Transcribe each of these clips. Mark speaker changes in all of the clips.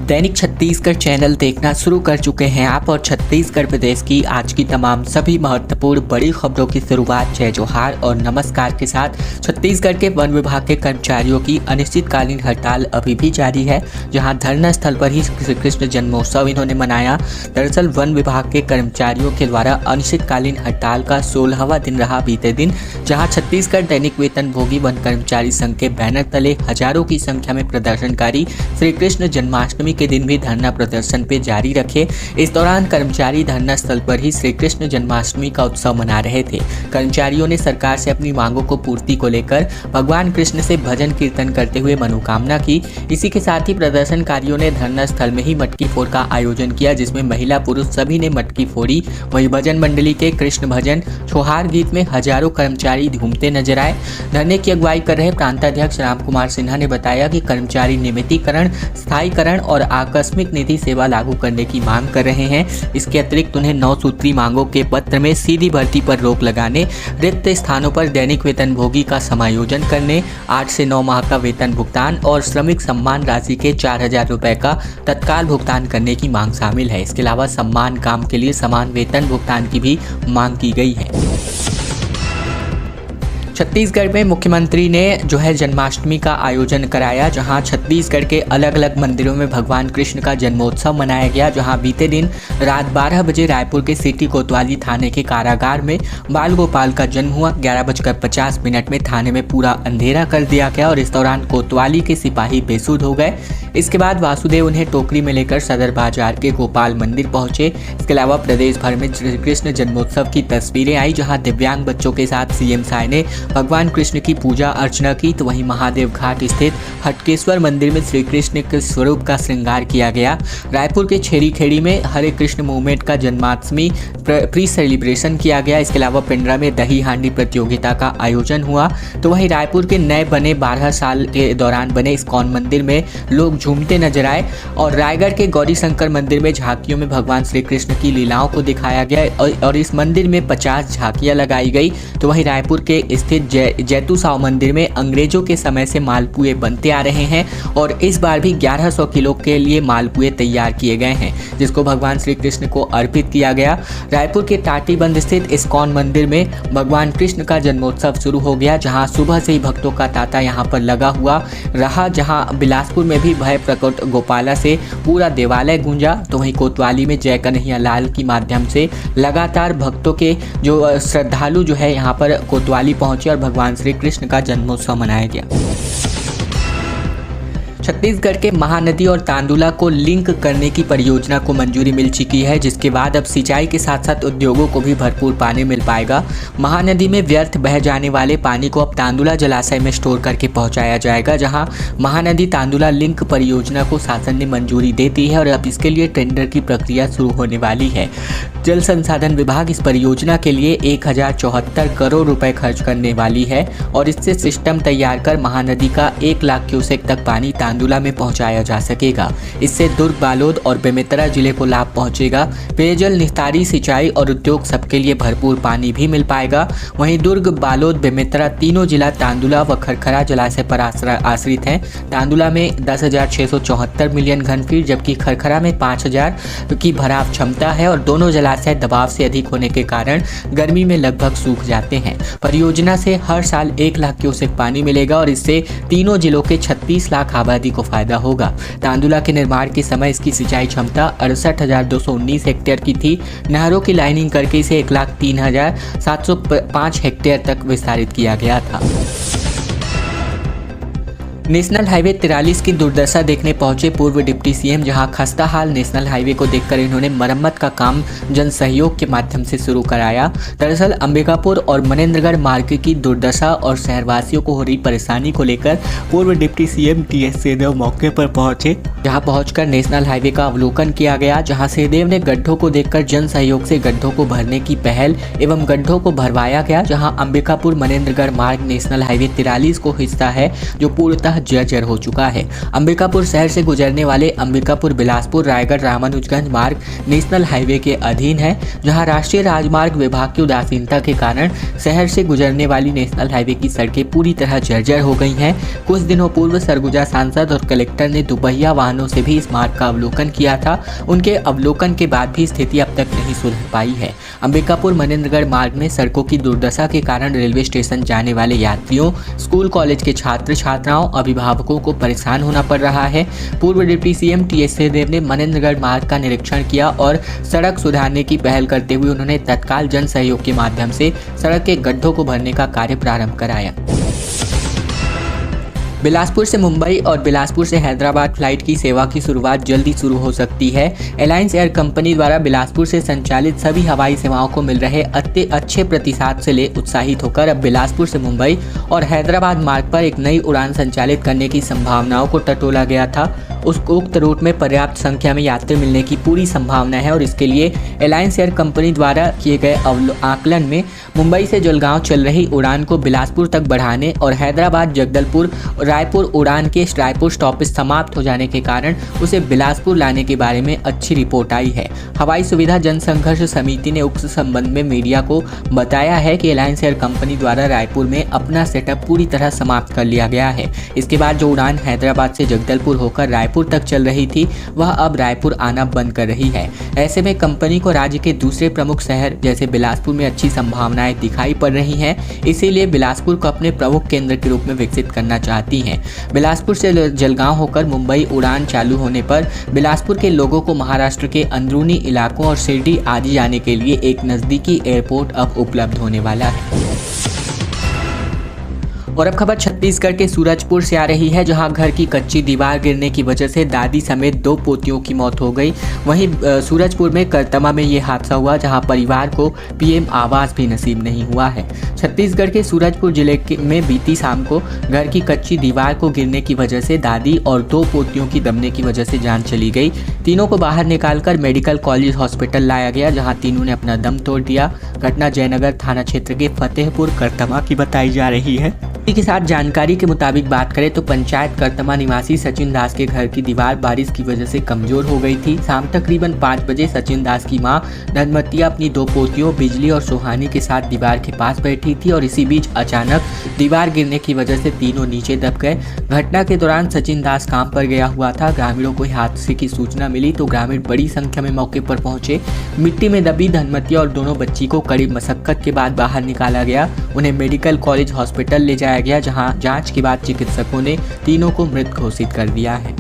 Speaker 1: दैनिक Chhattisgarh channel देखना शुरू कर चुके हैं आप और छत्तीसगढ़ प्रदेश की आज की तमाम सभी महत्वपूर्ण बड़ी खबरों की शुरुआत जय जोहार और नमस्कार के साथ। छत्तीसगढ़ के वन विभाग के कर्मचारियों की अनिश्चितकालीन हड़ताल अभी भी जारी है, जहां धरना स्थल पर ही श्री कृष्ण जन्मोत्सव इन्होंने मनाया। दरअसल वन विभाग के कर्मचारियों के द्वारा अनिश्चितकालीन हड़ताल का 16वां दिन रहा बीते दिन, जहाँ छत्तीसगढ़ दैनिक वेतनभोगी वन कर्मचारी संघ के बैनर तले हजारों की संख्या में प्रदर्शनकारी श्री कृष्ण जन्माष्टमी के दिन भी धरना प्रदर्शन पे जारी रखे। इस दौरान कर्मचारी धरना स्थल पर ही श्री कृष्ण जन्माष्टमी का उत्सव मना रहे थे। कर्मचारियों ने सरकार से अपनी मांगों को पूर्ति को लेकर भगवान कृष्ण से भजन कीर्तन करते हुए मनोकामना की। इसी के साथ ही प्रदर्शनकारियों ने धरना स्थल में ही मटकी फोड़ का आयोजन किया, जिसमें महिला पुरुष सभी ने मटकी फोड़ी। वहीं भजन मंडली के कृष्ण भजन छोहार गीत में हजारों कर्मचारी झूमते नजर आए। धरने की अगुवाई कर रहे प्रांताध्यक्ष राम कुमार सिन्हा ने बताया कि कर्मचारी नियमितीकरण, स्थायीकरण और आकस्मिक निधि सेवा लागू करने की मांग कर रहे हैं। इसके अतिरिक्त उन्हें 9 सूत्री मांगों के पत्र में सीधी भर्ती पर रोक लगाने, रिक्त स्थानों पर दैनिक वेतनभोगी का समायोजन करने, 8 से 9 माह का वेतन भुगतान और श्रमिक सम्मान राशि के 4000 रुपए का तत्काल भुगतान करने की मांग शामिल है। इसके अलावा सम्मान काम के लिए समान वेतन भुगतान की भी मांग की गई है। छत्तीसगढ़ में मुख्यमंत्री ने जन्माष्टमी का आयोजन कराया, जहां छत्तीसगढ़ के अलग अलग मंदिरों में भगवान कृष्ण का जन्मोत्सव मनाया गया। जहां बीते दिन रात 12 बजे रायपुर के सिटी कोतवाली थाने के कारागार में बाल गोपाल का जन्म हुआ। 11:50 में थाने में पूरा अंधेरा कर दिया गया और इस दौरान कोतवाली के सिपाही बेसुध हो गए। इसके बाद वासुदेव उन्हें टोकरी में लेकर सदर बाजार के गोपाल मंदिर पहुंचे। इसके अलावा प्रदेश भर में श्री कृष्ण जन्मोत्सव की तस्वीरें आई, जहां दिव्यांग बच्चों के साथ सीएम साय ने भगवान कृष्ण की पूजा अर्चना की। तो वहीं महादेव घाट स्थित हटकेश्वर मंदिर में श्री कृष्ण के स्वरूप का श्रृंगार किया गया। रायपुर के छेरी खेड़ी में हरे कृष्ण मूवमेंट का जन्माष्टमी प्री सेलिब्रेशन किया गया। इसके अलावा पिंडरा में दही हांडी प्रतियोगिता का आयोजन हुआ। तो वहीं रायपुर के नए बने 12 साल के दौरान बने इस्कॉन मंदिर में लोग झूमते नजर आए और रायगढ़ के गौरी शंकर मंदिर में झांकियों में भगवान श्री कृष्ण की लीलाओं को दिखाया गया और इस मंदिर में 50 झांकियां लगाई गई। तो वहीं रायपुर के स्थित जैतू साव मंदिर में अंग्रेजों के समय से मालपुए बनते आ रहे हैं और इस बार भी 1100 किलो के लिए मालपुए तैयार किए गए हैं, जिसको भगवान श्री कृष्ण को अर्पित किया गया। रायपुर के टाटीबंद स्थित इस्कॉन मंदिर में भगवान कृष्ण का जन्मोत्सव शुरू हो गया, जहां सुबह से ही भक्तों का तांता यहां पर लगा हुआ रहा। जहां बिलासपुर में भी भय प्रकट गोपाला से पूरा देवालय गूंजा। तो वहीं कोतवाली में जय कन्हैया लाल की माध्यम से लगातार भक्तों के श्रद्धालु यहाँ पर कोतवाली पहुंचे और भगवान श्री कृष्ण का जन्मोत्सव मनाया गया। छत्तीसगढ़ के महानदी और तांदुला को लिंक करने की परियोजना को मंजूरी मिल चुकी है, जिसके बाद अब सिंचाई के साथ साथ उद्योगों को भी भरपूर पानी मिल पाएगा। महानदी में व्यर्थ बह जाने वाले पानी को अब तांदुला जलाशय में स्टोर करके पहुंचाया जाएगा, जहां महानदी तांदुला लिंक परियोजना को शासन ने मंजूरी दे दी है और अब इसके लिए टेंडर की प्रक्रिया शुरू होने वाली है। जल संसाधन विभाग इस परियोजना के लिए 1074 करोड़ रुपए खर्च करने वाली है और इससे सिस्टम तैयार कर महानदी का 1 लाख क्यूसेक तक पानी तांदुला में पहुंचाया जा सकेगा। इससे दुर्ग, बालोद और बेमेतरा जिले को लाभ पहुंचेगा। पेयजल, निस्तारी, सिंचाई और उद्योग सबके लिए भरपूर पानी भी मिल पाएगा। वहीं दुर्ग, बालोद, बेमेतरा तीनों जिला तांदुला व खरखरा जलाशय पर आश्रित हैं। तांदुला में 10,674 मिलियन घन फीट जबकि खरखरा में 5,000 की भराव क्षमता है और दोनों जलाशय दबाव से अधिक होने के कारण गर्मी में लगभग सूख जाते हैं। परियोजना से हर साल 1 लाख क्यूसेक पानी मिलेगा और इससे तीनों जिलों के 36 लाख आबादी को फायदा होगा। तांदुला के निर्माण के समय इसकी सिंचाई क्षमता 68,219 हेक्टेयर की थी। नहरों की लाइनिंग करके इसे 1,03,705 हेक्टेयर तक विस्तारित किया गया था। नेशनल हाईवे 43 की दुर्दशा देखने पहुंचे पूर्व डिप्टी सीएम, जहां खस्ता हाल नेशनल हाईवे को देखकर इन्होंने मरम्मत का काम जन सहयोग के माध्यम से शुरू कराया। दरअसल अंबिकापुर और मनेन्द्रगढ़ मार्ग की दुर्दशा और शहरवासियों को हो रही परेशानी को लेकर पूर्व डिप्टी सीएम टीएस सिंहदेव मौके पर पहुंचे, जहां पहुंचकर नेशनल हाईवे का अवलोकन किया गया। जहां सिंहदेव ने गड्ढों को देखकर जन सहयोग से गड्ढों को भरने की पहल एवं गड्ढों को भरवाया गया। जहां अंबिकापुर मनेन्द्रगढ़ मार्ग नेशनल हाईवे 43 को हिस्सा है, जो पूर्णतः तरह जर्जर हो चुका है। अंबिकापुर शहर से गुजरने वाले अंबिकापुर बिलासपुर रायगढ़ रामानुजगंज मार्ग नेशनल हाईवे के अधीन है, जहां राष्ट्रीय राजमार्ग विभाग की उदासीनता के कारण शहर से गुजरने वाली नेशनल हाईवे की सड़कें पूरी तरह जर्जर हो गई हैं। कुछ दिनों पूर्व सरगुजा सांसद और कलेक्टर ने दुपहिया वाहनों से भी इस मार्ग का अवलोकन किया था। उनके अवलोकन के बाद भी स्थिति अब तक नहीं सुधर पाई है। अंबिकापुर मनेंद्रगढ़ मार्ग में सड़कों की दुर्दशा के कारण रेलवे स्टेशन जाने वाले यात्रियों, स्कूल कॉलेज के छात्र छात्राओं, अभिभावकों को परेशान होना पड़ रहा है। पूर्व डिप्टी सीएम टी.एस. सिंहदेव ने मनेंद्रगढ़ मार्ग का निरीक्षण किया और सड़क सुधारने की पहल करते हुए उन्होंने तत्काल जन सहयोग के माध्यम से सड़क के गड्ढों को भरने का कार्य प्रारंभ कराया। बिलासपुर से मुंबई और बिलासपुर से हैदराबाद फ्लाइट की सेवा की शुरुआत जल्दी शुरू हो सकती है। एलायंस एयर कंपनी द्वारा बिलासपुर से संचालित सभी हवाई सेवाओं को मिल रहे अच्छे प्रतिसाद से ले उत्साहित होकर अब बिलासपुर से मुंबई और हैदराबाद मार्ग पर एक नई उड़ान संचालित करने की संभावनाओं को टटोला गया था। उस उक्त रूट में पर्याप्त संख्या में यात्री मिलने की पूरी संभावना है और इसके लिए एलायंस एयर कंपनी द्वारा किए गए आकलन में मुंबई से जलगांव चल रही उड़ान को बिलासपुर तक बढ़ाने और हैदराबाद जगदलपुर रायपुर उड़ान के रायपुर स्टॉपेज समाप्त हो जाने के कारण उसे बिलासपुर लाने के बारे में अच्छी रिपोर्ट आई है। हवाई सुविधा जनसंघर्ष समिति ने उक्त संबंध में मीडिया को बताया है कि एलायंस एयर कंपनी द्वारा रायपुर में अपना सेटअप पूरी तरह समाप्त कर लिया गया है। इसके बाद जो उड़ान हैदराबाद से जगदलपुर होकर रायपुर तक चल रही थी वह अब रायपुर आना बंद कर रही है। ऐसे में कंपनी को राज्य के दूसरे प्रमुख शहर जैसे बिलासपुर में अच्छी संभावनाएं दिखाई पड़ रही हैं, इसीलिए बिलासपुर को अपने प्रमुख केंद्र के रूप में विकसित करना चाहती हैं। बिलासपुर से जलगांव होकर मुंबई उड़ान चालू होने पर बिलासपुर के लोगों को महाराष्ट्र के अंदरूनी इलाकों और शिरडी आदि जाने के लिए एक नज़दीकी एयरपोर्ट अब उपलब्ध होने वाला है। और अब खबर छत्तीसगढ़ के सूरजपुर से आ रही है, जहां घर की कच्ची दीवार गिरने की वजह से दादी समेत 2 पोतियों की मौत हो गई। वहीं सूरजपुर में करतमा में ये हादसा हुआ, जहां परिवार को पीएम आवास भी नसीब नहीं हुआ है। छत्तीसगढ़ के सूरजपुर जिले में बीती शाम को घर की कच्ची दीवार को गिरने की वजह से दादी और 2 पोतियों की दबने की वजह से जान चली गई। तीनों को बाहर निकालकर मेडिकल कॉलेज हॉस्पिटल लाया गया, जहाँ तीनों ने अपना दम तोड़ दिया। घटना जयनगर थाना क्षेत्र के फतेहपुर करतमा की बताई जा रही है। इसी के साथ जानकारी के मुताबिक बात करें तो पंचायत करतमा निवासी सचिन दास के घर की दीवार बारिश की वजह से कमजोर हो गई थी। शाम तकरीबन 5 बजे सचिन दास की मां धनमतिया अपनी 2 पोतियों बिजली और सुहानी के साथ दीवार के पास बैठी थी और इसी बीच अचानक दीवार गिरने की वजह से तीनों नीचे दब गए। घटना के दौरान सचिन दास काम पर गया हुआ था। ग्रामीणों को हादसे की सूचना मिली तो ग्रामीण बड़ी संख्या में मौके पर पहुंचे। मिट्टी में दबी धनमतिया और दोनों बच्ची को कड़ी मशक्कत के बाद बाहर निकाला गया। उन्हें मेडिकल कॉलेज हॉस्पिटल ले जाया गया, जहां जांच के बाद चिकित्सकों ने तीनों को मृत घोषित कर दिया है।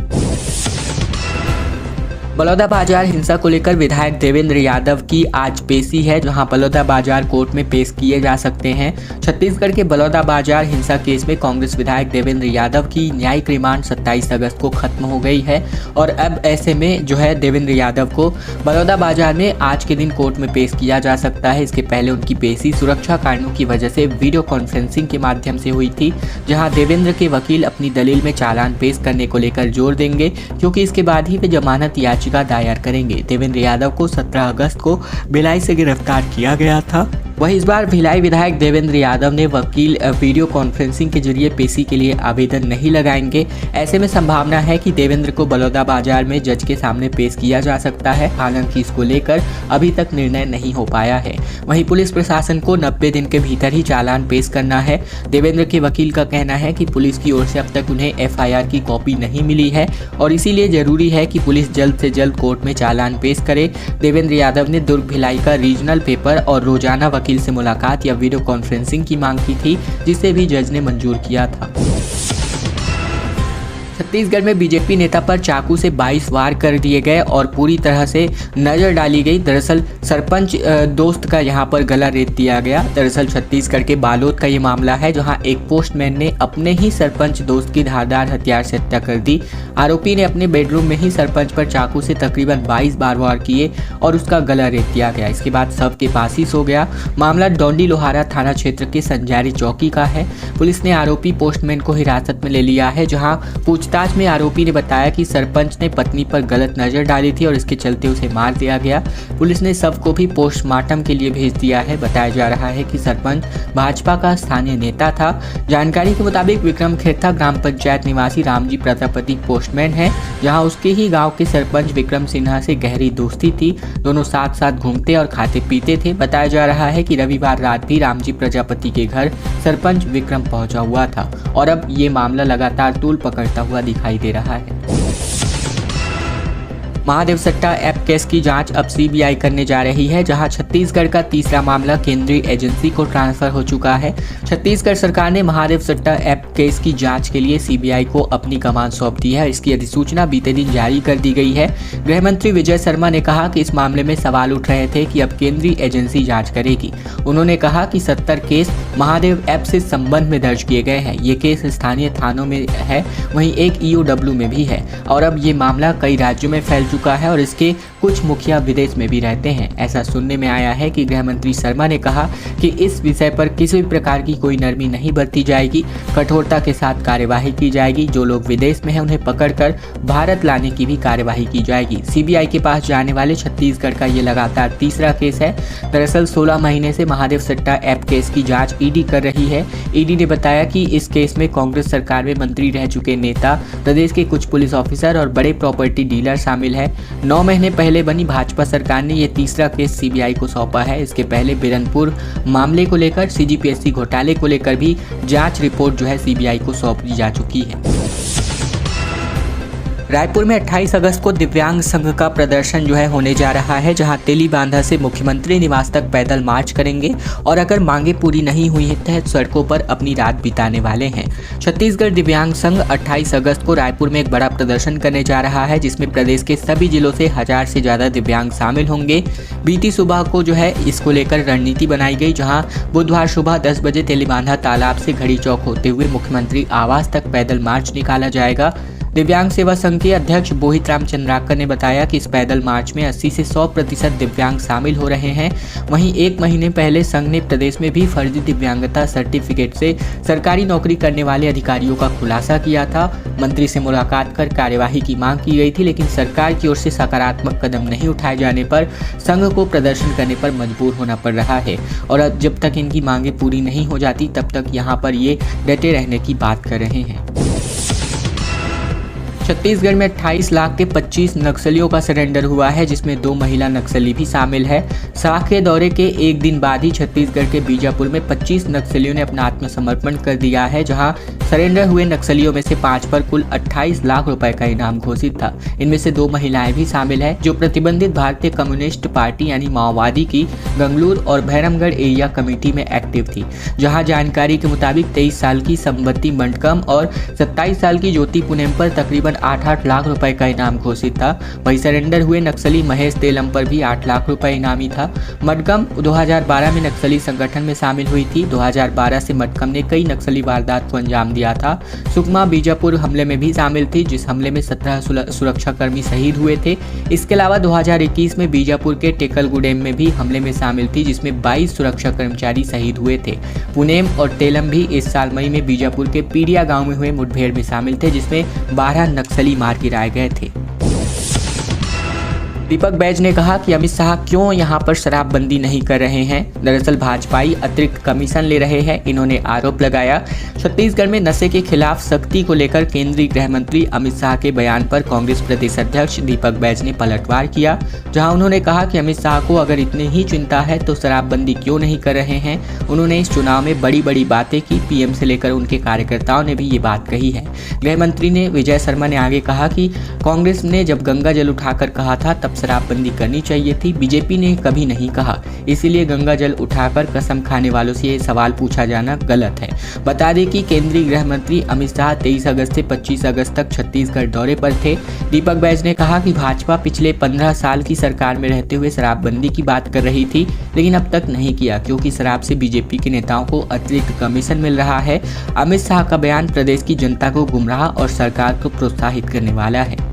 Speaker 1: बलौदाबाजार हिंसा को लेकर विधायक देवेंद्र यादव की आज पेशी है, जहां बलौदाबाजार कोर्ट में पेश किए जा सकते हैं। छत्तीसगढ़ के बलौदाबाजार हिंसा केस में कांग्रेस विधायक देवेंद्र यादव की न्यायिक रिमांड 27 अगस्त को खत्म हो गई है और अब ऐसे में जो है देवेंद्र यादव को बलौदाबाजार में आज के दिन कोर्ट में पेश किया जा सकता है। इसके पहले उनकी पेशी सुरक्षा कारणों की वजह से वीडियो कॉन्फ्रेंसिंग के माध्यम से हुई थी, जहाँ देवेंद्र के वकील अपनी दलील में चालान पेश करने को लेकर जोर देंगे, क्योंकि इसके बाद ही वे जमानत याचिका दायर करेंगे। देवेंद्र यादव को 17 अगस्त को भिलाई से गिरफ्तार किया गया था। वहीं इस बार भिलाई विधायक देवेंद्र यादव ने वकील वीडियो कॉन्फ्रेंसिंग के जरिए पेशी के लिए आवेदन नहीं लगाएंगे। ऐसे में संभावना है कि देवेंद्र को बलौदाबाजार में जज के सामने पेश किया जा सकता है। हालांकि इसको लेकर अभी तक निर्णय नहीं हो पाया है। वहीं पुलिस प्रशासन को 90 दिन के भीतर ही चालान पेश करना है। देवेंद्र के वकील का कहना है कि पुलिस की ओर से अब तक उन्हें FIR की कॉपी नहीं मिली है और इसीलिए जरूरी है कि पुलिस जल्द से जल्द कोर्ट में चालान पेश करे। देवेंद्र यादव ने दुर्ग भिलाई का रीजनल पेपर और रोजाना वकील से मुलाकात या वीडियो कॉन्फ्रेंसिंग की मांग की थी, जिसे भी जज ने मंजूर किया था। छत्तीसगढ़ में बीजेपी नेता पर चाकू से 22 वार कर दिए गए और पूरी तरह से नजर डाली गई। दरअसल सरपंच दोस्त का यहां पर गला रेत दिया गया। दरअसल छत्तीसगढ़ के बालोद का ये मामला है, जहां एक पोस्टमैन ने अपने ही सरपंच दोस्त की धारदार हथियार से हत्या कर दी। आरोपी ने अपने बेडरूम में ही सरपंच पर चाकू से तकरीबन 22 बार वार किए और उसका गला रेत दिया गया। इसके बाद शव के पास ही सो गया। मामला डोंडी लोहारा थाना क्षेत्र के संजारी चौकी का है। पुलिस ने आरोपी पोस्टमैन को हिरासत में ले लिया है, जहाँ पूछताछ पूछताछ में आरोपी ने बताया कि सरपंच ने पत्नी पर गलत नजर डाली थी और इसके चलते उसे मार दिया गया। पुलिस ने शव को भी पोस्टमार्टम के लिए भेज दिया है। बताया जा रहा है कि सरपंच भाजपा का स्थानीय नेता था। जानकारी के मुताबिक विक्रम खेरथा ग्राम पंचायत निवासी रामजी प्रजापति पोस्टमैन है, जहां उसके ही गांव के सरपंच विक्रम सिन्हा से गहरी दोस्ती थी। दोनों साथ साथ घूमते और खाते पीते थे। बताया जा रहा है कि रविवार रात भी रामजी प्रजापति के घर सरपंच विक्रम पहुंचा हुआ था और अब ये मामला लगातार तूल पकड़ता हुआ दिखाई दे रहा है। महादेव सट्टा ऐप केस की जांच अब सीबीआई करने जा रही है, जहां छत्तीसगढ़ का तीसरा मामला केंद्रीय एजेंसी को ट्रांसफर हो चुका है। छत्तीसगढ़ सरकार ने महादेव सट्टा ऐप केस की जांच के लिए सीबीआई को अपनी कमान सौंप दी है। इसकी अधिसूचना बीते दिन जारी कर दी गई है। गृह मंत्री विजय शर्मा ने कहा कि इस मामले में सवाल उठ रहे थे कि अब केंद्रीय एजेंसी जाँच करेगी। उन्होंने कहा कि 70 केस महादेव ऐप से संबंध में दर्ज किए गए हैं। ये केस स्थानीय थानों में है, वहीं एक ईओडब्ल्यू में भी है और अब ये मामला कई राज्यों में फैल चुका है और इसके कुछ मुखिया विदेश में भी रहते हैं। ऐसा सुनने में आया है कि गृह मंत्री शर्मा ने कहा कि इस विषय पर किसी भी प्रकार की कोई नरमी नहीं बरती जाएगी, कठोरता के साथ कार्यवाही की जाएगी। जो लोग विदेश में हैं उन्हें पकड़कर भारत लाने की भी कार्यवाही की जाएगी। सीबीआई के पास जाने वाले छत्तीसगढ़ का ये लगातार तीसरा केस है। दरअसल 16 महीने से महादेव सट्टा ऐप केस की जाँच ईडी कर रही है। ईडी ने बताया कि इस केस में कांग्रेस सरकार में मंत्री रह चुके नेता, प्रदेश के कुछ पुलिस ऑफिसर और बड़े प्रॉपर्टी डीलर शामिल है। 9 महीने पहले बनी भाजपा सरकार ने यह तीसरा केस सीबीआई को सौंपा है। इसके पहले बिरनपुर मामले को लेकर सीजीपीएससी घोटाले को लेकर भी जांच रिपोर्ट जो है सीबीआई को सौंप दी जा चुकी है। रायपुर में 28 अगस्त को दिव्यांग संघ का प्रदर्शन जो है होने जा रहा है, जहां तेलीबांधा से मुख्यमंत्री निवास तक पैदल मार्च करेंगे और अगर मांगे पूरी नहीं हुई हैं तो सड़कों पर अपनी रात बिताने वाले हैं। छत्तीसगढ़ दिव्यांग संघ 28 अगस्त को रायपुर में एक बड़ा प्रदर्शन करने जा रहा है, जिसमें प्रदेश के सभी जिलों से 1000 से ज़्यादा दिव्यांग शामिल होंगे। बीती सुबह को जो है इसको लेकर रणनीति बनाई गई, जहाँ बुधवार सुबह 10 बजे तेलीबांधा तालाब से घड़ी चौक होते हुए मुख्यमंत्री आवास तक पैदल मार्च निकाला जाएगा। दिव्यांग सेवा संघ के अध्यक्ष बोहित राम चंद्राकर ने बताया कि इस पैदल मार्च में 80 से 100% दिव्यांग शामिल हो रहे हैं। वहीं 1 महीने पहले संघ ने प्रदेश में भी फर्जी दिव्यांगता सर्टिफिकेट से सरकारी नौकरी करने वाले अधिकारियों का खुलासा किया था। मंत्री से मुलाकात कर कार्यवाही की मांग की गई थी, लेकिन सरकार की ओर से सकारात्मक कदम नहीं उठाए जाने पर संघ को प्रदर्शन करने पर मजबूर होना पड़ रहा है और अब जब तक इनकी मांगे पूरी नहीं हो जाती तब तक यहाँ पर ये डटे रहने की बात कर रहे हैं। छत्तीसगढ़ में 28 लाख के 25 नक्सलियों का सरेंडर हुआ है, जिसमें 2 महिला नक्सली भी शामिल है। साख के दौरे के एक दिन बाद ही छत्तीसगढ़ के बीजापुर में 25 नक्सलियों ने अपना आत्मसमर्पण कर दिया है, जहां सरेंडर हुए नक्सलियों में से 5 पर कुल 28 लाख रुपए का इनाम घोषित था। इनमें से 2 महिलाएं भी शामिल है, जो प्रतिबंधित भारतीय कम्युनिस्ट पार्टी यानी माओवादी की गंगलूर और भैरमगढ़ एरिया कमेटी में एक्टिव थी। जहां जानकारी के मुताबिक 23 साल की संबत्ती मंडकम और 27 साल की ज्योति पुनेम पर तकरीबन 8-8 लाख रुपए का इनाम घोषित था। वहीं सरेंडर हुए नक्सली महेश तेलम पर भी 8 लाख रुपए इनामी था। मडकम 2012 में नक्सली संगठन में शामिल हुई थी। 2012 से मडकम ने कई नक्सली वारदात को अंजाम दिया था। सुकमा बीजापुर हमले में भी शामिल थी, जिस हमले में 17 सुरक्षाकर्मी शहीद हुए थे। इसके अलावा 2021 में बीजापुर के टेकलगुडेम में भी हमले में शामिल थी, जिसमें 22 सुरक्षा कर्मचारी शहीद हुए थे। पुनेम और तेलम भी इस साल मई में बीजापुर के पीडिया गांव में हुए मुठभेड़ में शामिल थे, जिसमें 12 नक्सली मार गिराए गए थे। दीपक बैज ने कहा कि अमित शाह क्यों यहां पर शराबबंदी नहीं कर रहे हैं। दरअसल भाजपाई अतिरिक्त कमीशन ले रहे हैं। इन्होंने आरोप लगाया छत्तीसगढ़ में नशे के खिलाफ सख्ती को लेकर केंद्रीय गृह मंत्री अमित शाह के बयान पर कांग्रेस प्रदेश अध्यक्ष दीपक बैज ने पलटवार किया, जहां उन्होंने कहा कि अमित शाह को अगर इतनी ही चिंता है तो शराबबंदी क्यों नहीं कर रहे हैं। उन्होंने इस चुनाव में बड़ी बड़ी बातें की। पीएम से लेकर उनके कार्यकर्ताओं ने भी ये बात कही है। गृह मंत्री ने विजय शर्मा ने आगे कहा कि कांग्रेस ने जब गंगा जल उठाकर कहा था तब शराबबंदी करनी चाहिए थी, बीजेपी ने कभी नहीं कहा। इसीलिए गंगा जल उठाकर कसम खाने वालों से ये सवाल पूछा जाना गलत है। बता दें कि केंद्रीय गृह मंत्री अमित शाह 23 अगस्त से 25 अगस्त तक छत्तीसगढ़ दौरे पर थे। दीपक बैज ने कहा कि भाजपा पिछले 15 साल की सरकार में रहते हुए शराबबंदी की बात कर रही थी, लेकिन अब तक नहीं किया, क्योंकि शराब से बीजेपी के नेताओं को अतिरिक्त कमीशन मिल रहा है। अमित शाह का बयान प्रदेश की जनता को गुमराह और सरकार को प्रोत्साहित करने वाला है।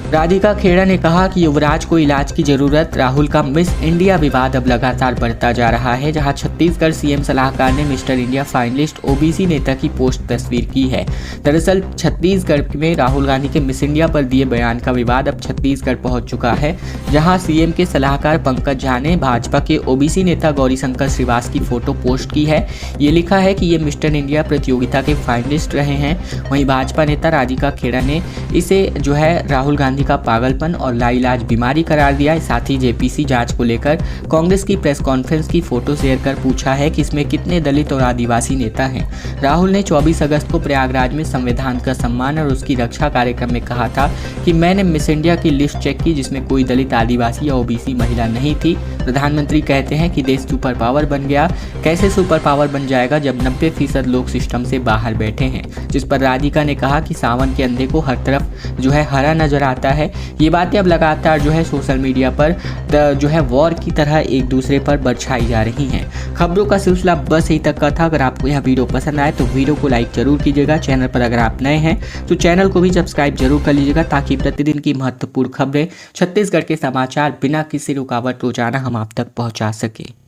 Speaker 1: राधिका खेड़ा ने कहा कि युवराज को इलाज की जरूरत। राहुल का मिस इंडिया विवाद अब लगातार बढ़ता जा रहा है, जहां छत्तीसगढ़ सीएम सलाहकार ने मिस्टर इंडिया फाइनलिस्ट ओबीसी नेता की पोस्ट तस्वीर की है। दरअसल छत्तीसगढ़ में राहुल गांधी के मिस इंडिया पर दिए बयान का विवाद अब छत्तीसगढ़ पहुंच चुका है, जहां सीएम के सलाहकार पंकज झा ने भाजपा के ओबीसी नेता गौरीशंकर श्रीवास की फोटो पोस्ट की है। ये लिखा है कि ये मिस्टर इंडिया प्रतियोगिता के फाइनलिस्ट रहे हैं। वहीं भाजपा नेता राधिका खेड़ा ने इसे जो है राहुल गांधी का पागलपन और लाइलाज बीमारी करार दिया। साथ ही जेपीसी जांच को लेकर कांग्रेस की प्रेस कॉन्फ्रेंस की फोटो शेयर कर पूछा है कि इसमें कितने दलित और आदिवासी नेता हैं। राहुल ने 24 अगस्त को प्रयागराज में संविधान का सम्मान और उसकी रक्षा कार्यक्रम में कहा था कि मैंने मिस इंडिया की लिस्ट चेक की जिसमें कोई दलित, आदिवासी या ओबीसी महिला नहीं थी। प्रधानमंत्री कहते हैं कि देश सुपर पावर बन गया। कैसे सुपर पावर बन जाएगा जब 90% लोग सिस्टम से बाहर बैठे हैं। जिस पर राधिका ने कहा कि सावन के अंधे को हर तरफ जो है हरा नजर आता है। ये बातें अब लगातार जो है सोशल मीडिया पर जो है वॉर की तरह एक दूसरे पर बरछाई जा रही हैं। खबरों का सिलसिला बस यहीं तक का था। अगर आपको यह वीडियो पसंद आए तो वीडियो को लाइक जरूर कीजिएगा। चैनल पर अगर आप नए हैं तो चैनल को भी सब्सक्राइब जरूर कर लीजिएगा, ताकि प्रतिदिन की महत्वपूर्ण खबरें, छत्तीसगढ़ के समाचार बिना किसी रुकावट रोजाना हम आप तक पहुंचा सके।